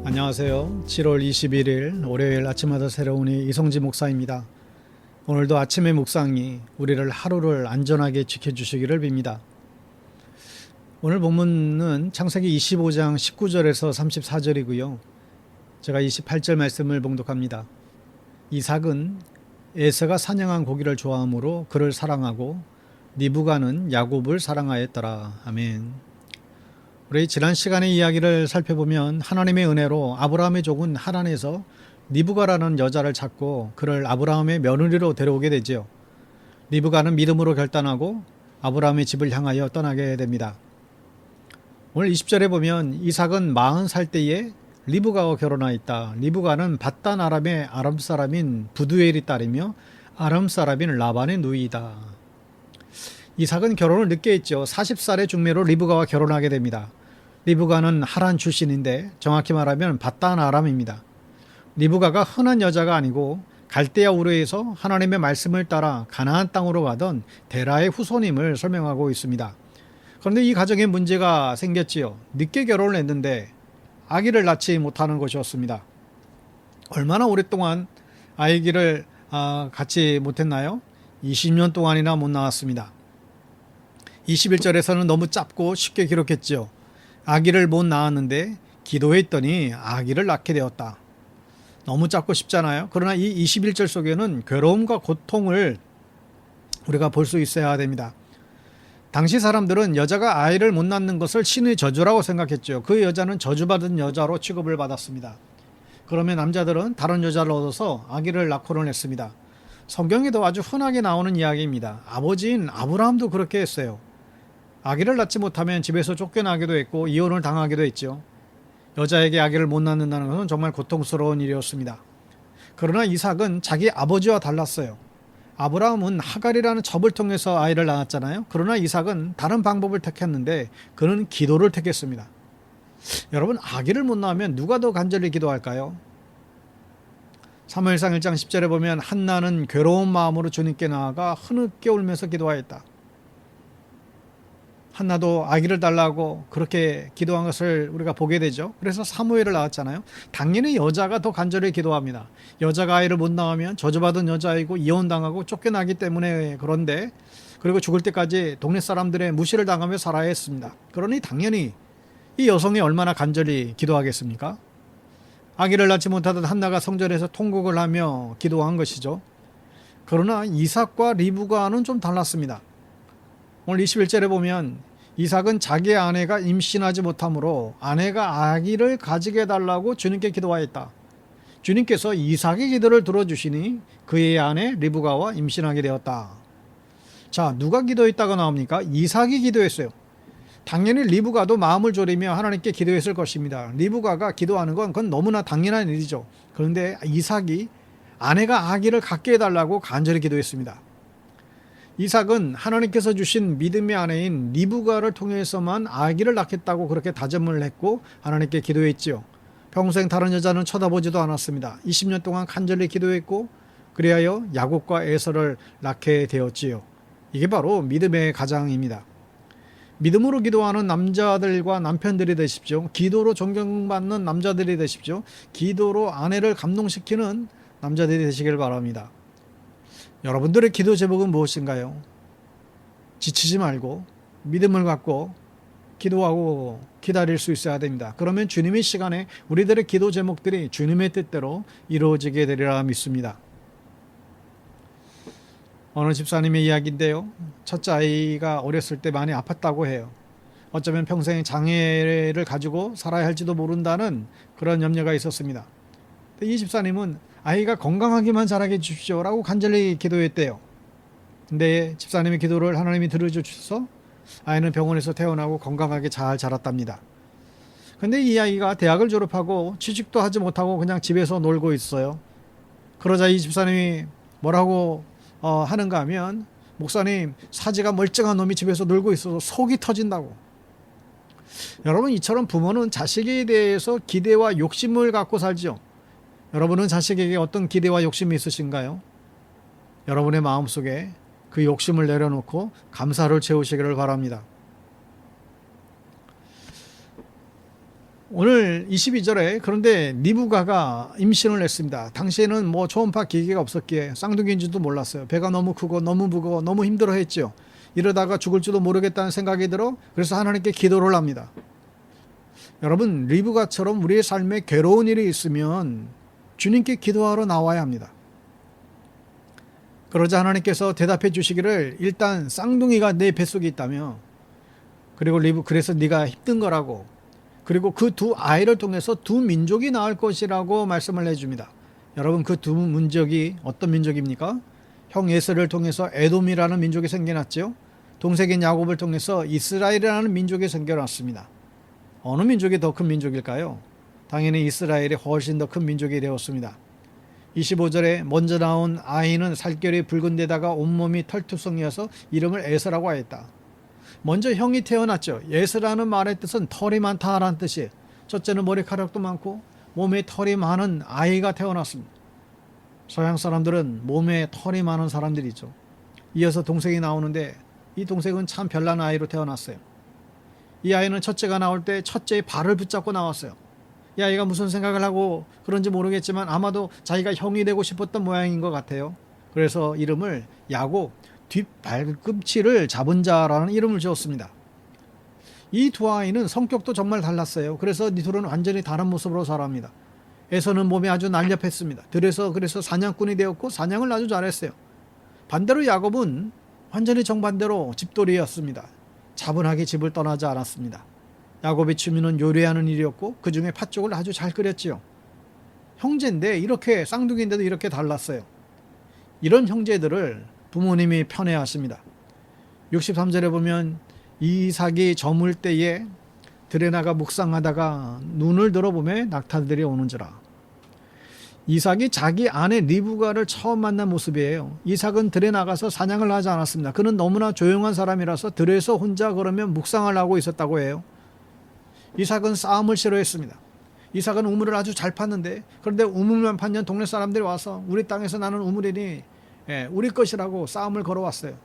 안녕하세요. 7월 21일 월요일 아침마다 새로우니 이성지 목사입니다. 오늘도 아침의 묵상이 우리를 하루를 안전하게 지켜주시기를 빕니다. 오늘 본문은 창세기 25장 19절에서 34절이고요. 제가 28절 말씀을 봉독합니다. 이삭은 에서가 사냥한 고기를 좋아하므로 그를 사랑하고 리브가는 야곱을 사랑하였더라. 아멘. 우리 지난 시간의 이야기를 살펴보면 하나님의 은혜로 아브라함의 종은 하란에서 리브가라는 여자를 찾고 그를 아브라함의 며느리로 데려오게 되지요. 리브가는 믿음으로 결단하고 아브라함의 집을 향하여 떠나게 됩니다. 오늘 20절에 보면 이삭은 40살 때에 리브가와 결혼하였다. 리브가는 밧단 아람의 아람 사람인 부두엘의 딸이며 아람 사람인 라반의 누이이다. 이삭은 결혼을 늦게 했죠. 40살의 중매로 리브가와 결혼하게 됩니다. 리브가는 하란 출신인데 정확히 말하면 밧단 아람입니다. 리브가가 흔한 여자가 아니고 갈대아 우르에서 하나님의 말씀을 따라 가나안 땅으로 가던 데라의 후손임을 설명하고 있습니다. 그런데 이 가정에 문제가 생겼지요. 늦게 결혼을 했는데 아기를 낳지 못하는 것이었습니다. 얼마나 오랫동안 아기를 갖지 못했나요? 20년 동안이나 못 낳았습니다. 21절에서는 너무 짧고 쉽게 기록했죠. 아기를 못 낳았는데 기도했더니 아기를 낳게 되었다. 너무 짧고 쉽잖아요. 그러나 이 21절 속에는 괴로움과 고통을 우리가 볼 수 있어야 됩니다. 당시 사람들은 여자가 아이를 못 낳는 것을 신의 저주라고 생각했죠. 그 여자는 저주받은 여자로 취급을 받았습니다. 그러면 남자들은 다른 여자를 얻어서 아기를 낳고는 했습니다. 성경에도 아주 흔하게 나오는 이야기입니다. 아버지인 아브라함도 그렇게 했어요. 아기를 낳지 못하면 집에서 쫓겨나기도 했고 이혼을 당하기도 했죠. 여자에게 아기를 못 낳는다는 것은 정말 고통스러운 일이었습니다. 그러나 이삭은 자기 아버지와 달랐어요. 아브라함은 하갈이라는 첩을 통해서 아이를 낳았잖아요. 그러나 이삭은 다른 방법을 택했는데 그는 기도를 택했습니다. 여러분, 아기를 못 낳으면 누가 더 간절히 기도할까요? 사무엘상 1장 10절에 보면 한나는 괴로운 마음으로 주님께 나아가 흐느껴 울면서 기도하였다. 한나도 아기를 달라고 그렇게 기도한 것을 우리가 보게 되죠. 그래서 사무엘을 낳았잖아요. 당연히 여자가 더 간절히 기도합니다. 여자가 아이를 못 낳으면 저주받은 여자이고 이혼당하고 쫓겨나기 때문에 그런데 그리고 죽을 때까지 동네 사람들의 무시를 당하며 살아야 했습니다. 그러니 당연히 이 여성이 얼마나 간절히 기도하겠습니까? 아기를 낳지 못하던 한나가 성전에서 통곡을 하며 기도한 것이죠. 그러나 이삭과 리브가는 좀 달랐습니다. 오늘 21절에 보면 이삭은 자기 아내가 임신하지 못하므로 아내가 아기를 가지게 해달라고 주님께 기도하였다. 주님께서 이삭의 기도를 들어주시니 그의 아내 리브가와 임신하게 되었다. 자, 누가 기도했다고 나옵니까? 이삭이 기도했어요. 당연히 리브가도 마음을 졸이며 하나님께 기도했을 것입니다. 리브가가 기도하는 건 그건 너무나 당연한 일이죠. 그런데 이삭이 아내가 아기를 갖게 해달라고 간절히 기도했습니다. 이삭은 하나님께서 주신 믿음의 아내인 리브가를 통해서만 아기를 낳겠다고 그렇게 다짐을 했고 하나님께 기도했지요. 평생 다른 여자는 쳐다보지도 않았습니다. 20년 동안 간절히 기도했고 그리하여 야곱과 에서를 낳게 되었지요. 이게 바로 믿음의 가장입니다. 믿음으로 기도하는 남자들과 남편들이 되십시오. 기도로 존경받는 남자들이 되십시오. 기도로 아내를 감동시키는 남자들이 되시길 바랍니다. 여러분들의 기도 제목은 무엇인가요? 지치지 말고 믿음을 갖고 기도하고 기다릴 수 있어야 됩니다. 그러면 주님의 시간에 우리들의 기도 제목들이 주님의 뜻대로 이루어지게 되리라 믿습니다. 어느 집사님의 이야기인데요. 첫째 아이가 어렸을 때 많이 아팠다고 해요. 어쩌면 평생 장애를 가지고 살아야 할지도 모른다는 그런 염려가 있었습니다. 이 집사님은 아이가 건강하기만 자라게 주십시오라고 간절히 기도했대요. 근데 집사님의 기도를 하나님이 들어주셔서 아이는 병원에서 태어나고 건강하게 잘 자랐답니다. 근데 이 아이가 대학을 졸업하고 취직도 하지 못하고 그냥 집에서 놀고 있어요. 그러자 이 집사님이 뭐라고 하는가 하면, 목사님, 사지가 멀쩡한 놈이 집에서 놀고 있어서 속이 터진다고. 여러분, 이처럼 부모는 자식에 대해서 기대와 욕심을 갖고 살죠. 여러분은 자식에게 어떤 기대와 욕심이 있으신가요? 여러분의 마음속에 그 욕심을 내려놓고 감사를 채우시기를 바랍니다. 오늘 22절에 그런데 리브가가 임신을 했습니다. 당시에는 뭐 초음파 기계가 없었기에 쌍둥이인지도 몰랐어요. 배가 너무 크고 너무 무거워 너무 힘들어했죠. 이러다가 죽을지도 모르겠다는 생각이 들어 그래서 하나님께 기도를 합니다. 여러분, 리브가처럼 우리의 삶에 괴로운 일이 있으면 주님께 기도하러 나와야 합니다. 그러자 하나님께서 대답해 주시기를 일단 쌍둥이가 내 뱃속에 있다며, 그리고 그래서 네가 힘든 거라고, 그리고 그 두 아이를 통해서 두 민족이 나올 것이라고 말씀을 해줍니다. 여러분, 그 두 민족이 어떤 민족입니까? 형 에서를 통해서 에돔이라는 민족이 생겨났죠. 동생인 야곱을 통해서 이스라엘이라는 민족이 생겨났습니다. 어느 민족이 더 큰 민족일까요? 당연히 이스라엘이 훨씬 더 큰 민족이 되었습니다. 25절에 먼저 나온 아이는 살결이 붉은 데다가 온몸이 털투성이어서 이름을 에서라고 하였다. 먼저 형이 태어났죠. 에서라는 말의 뜻은 털이 많다라는 뜻이에요. 첫째는 머리카락도 많고 몸에 털이 많은 아이가 태어났습니다. 서양 사람들은 몸에 털이 많은 사람들이죠. 이어서 동생이 나오는데 이 동생은 참 별난 아이로 태어났어요. 이 아이는 첫째가 나올 때 첫째의 발을 붙잡고 나왔어요. 이 아이가 무슨 생각을 하고 그런지 모르겠지만 아마도 자기가 형이 되고 싶었던 모양인 것 같아요. 그래서 이름을 야곱, 뒷발꿈치를 잡은 자라는 이름을 지었습니다. 이 두 아이는 성격도 정말 달랐어요. 그래서 이 둘은 완전히 다른 모습으로 자랍니다. 에서는 몸이 아주 날렵했습니다. 그래서 사냥꾼이 되었고 사냥을 아주 잘했어요. 반대로 야곱은 완전히 정반대로 집돌이였습니다. 차분하게 집을 떠나지 않았습니다. 야곱의 취미는 요리하는 일이었고 그 중에 팥죽을 아주 잘 끓였지요. 형제인데 이렇게 쌍둥이인데도 이렇게 달랐어요. 이런 형제들을 부모님이 편애하십니다. 63절에 보면 이삭이 저물 때에 들에 나가 묵상하다가 눈을 들어보매 낙타들이 오는지라. 이삭이 자기 아내 리브가를 처음 만난 모습이에요. 이삭은 들에 나가서 사냥을 하지 않았습니다. 그는 너무나 조용한 사람이라서 들에서 혼자 걸으면 묵상을 하고 있었다고 해요. 이삭은 싸움을 싫어했습니다. 이삭은 우물을 아주 잘 팠는데, 그런데 우물만 팠는 동네 사람들이 와서 우리 땅에서 나는 우물이니 우리 것이라고 싸움을 걸어왔어요.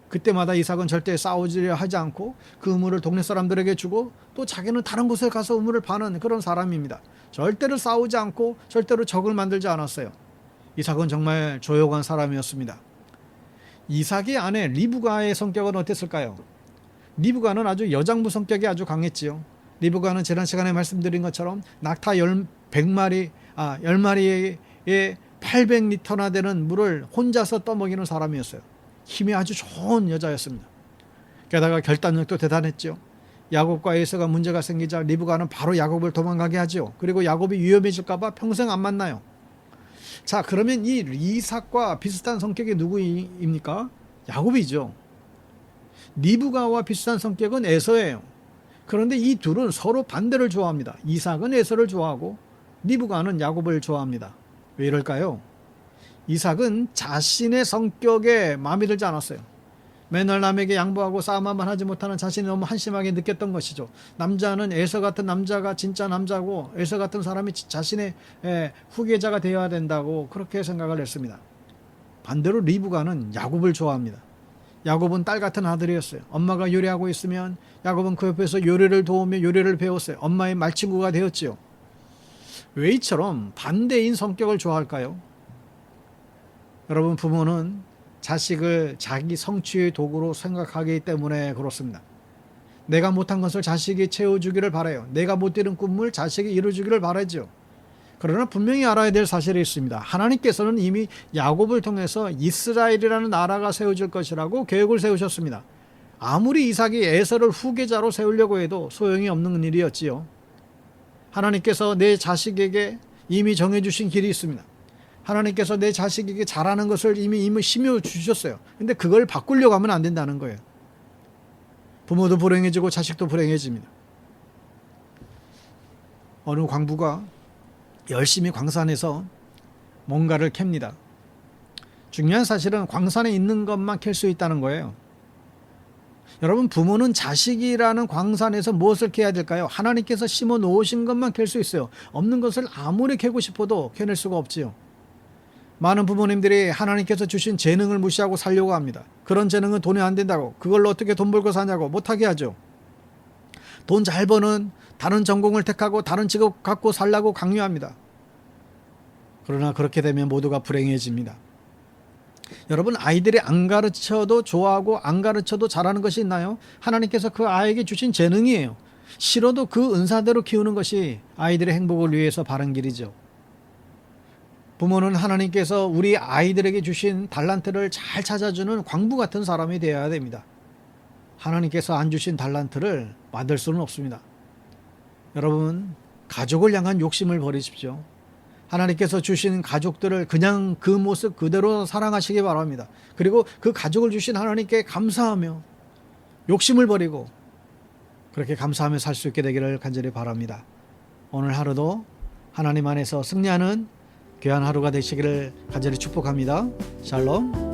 그때마다 이삭은 절대 싸우지려 하지 않고 그 우물을 동네 사람들에게 주고 또 자기는 다른 곳에 가서 우물을 파는 그런 사람입니다. 절대로 싸우지 않고 절대로 적을 만들지 않았어요. 이삭은 정말 조용한 사람이었습니다. 이삭의 아내 리브가의 성격은 어땠을까요? 리브가는 아주 여장부 성격이 아주 강했지요. 리브가는 지난 시간에 말씀드린 것처럼 낙타 10마리에 800리터나 되는 물을 혼자서 떠먹이는 사람이었어요. 힘이 아주 좋은 여자였습니다. 게다가 결단력도 대단했죠. 야곱과 에서가 문제가 생기자 리브가는 바로 야곱을 도망가게 하죠. 그리고 야곱이 위험해질까 봐 평생 안 만나요. 자, 그러면 이 이삭과 비슷한 성격이 누구입니까? 야곱이죠. 리브가와 비슷한 성격은 에서예요. 그런데 이 둘은 서로 반대를 좋아합니다. 이삭은 에서를 좋아하고 리브가는 야곱을 좋아합니다. 왜 이럴까요? 이삭은 자신의 성격에 마음에 들지 않았어요. 맨날 남에게 양보하고 싸움만 하지 못하는 자신이 너무 한심하게 느꼈던 것이죠. 남자는 에서 같은 남자가 진짜 남자고 에서 같은 사람이 자신의 후계자가 되어야 된다고 그렇게 생각을 했습니다. 반대로 리브가는 야곱을 좋아합니다. 야곱은 딸 같은 아들이었어요. 엄마가 요리하고 있으면 야곱은 그 옆에서 요리를 도우며 요리를 배웠어요. 엄마의 말친구가 되었지요. 왜 이처럼 반대인 성격을 좋아할까요? 여러분, 부모는 자식을 자기 성취의 도구로 생각하기 때문에 그렇습니다. 내가 못한 것을 자식이 채워주기를 바라요. 내가 못 이룬 꿈을 자식이 이루어주기를 바라죠. 그러나 분명히 알아야 될 사실이 있습니다. 하나님께서는 이미 야곱을 통해서 이스라엘이라는 나라가 세워질 것이라고 계획을 세우셨습니다. 아무리 이삭이 에서를 후계자로 세우려고 해도 소용이 없는 일이었지요. 하나님께서 내 자식에게 이미 정해주신 길이 있습니다. 하나님께서 내 자식에게 잘하는 것을 이미 심어 주셨어요. 근데 그걸 바꾸려고 하면 안 된다는 거예요. 부모도 불행해지고 자식도 불행해집니다. 어느 광부가 열심히 광산에서 뭔가를 캡니다. 중요한 사실은 광산에 있는 것만 캘 수 있다는 거예요. 여러분, 부모는 자식이라는 광산에서 무엇을 캐야 될까요? 하나님께서 심어 놓으신 것만 캘 수 있어요. 없는 것을 아무리 캐고 싶어도 캐낼 수가 없지요. 많은 부모님들이 하나님께서 주신 재능을 무시하고 살려고 합니다. 그런 재능은 돈이 안 된다고, 그걸로 어떻게 돈 벌고 사냐고 못하게 하죠. 돈 잘 버는 다른 전공을 택하고 다른 직업 갖고 살라고 강요합니다. 그러나 그렇게 되면 모두가 불행해집니다. 여러분, 아이들이 안 가르쳐도 좋아하고 안 가르쳐도 잘하는 것이 있나요? 하나님께서 그 아이에게 주신 재능이에요. 싫어도 그 은사대로 키우는 것이 아이들의 행복을 위해서 바른 길이죠. 부모는 하나님께서 우리 아이들에게 주신 달란트를 잘 찾아주는 광부 같은 사람이 되어야 됩니다. 하나님께서 안 주신 달란트를 받을 수는 없습니다. 여러분, 가족을 향한 욕심을 버리십시오. 하나님께서 주신 가족들을 그냥 그 모습 그대로 사랑하시기 바랍니다. 그리고 그 가족을 주신 하나님께 감사하며 욕심을 버리고 그렇게 감사하며 살 수 있게 되기를 간절히 바랍니다. 오늘 하루도 하나님 안에서 승리하는 귀한 하루가 되시기를 간절히 축복합니다. 샬롬.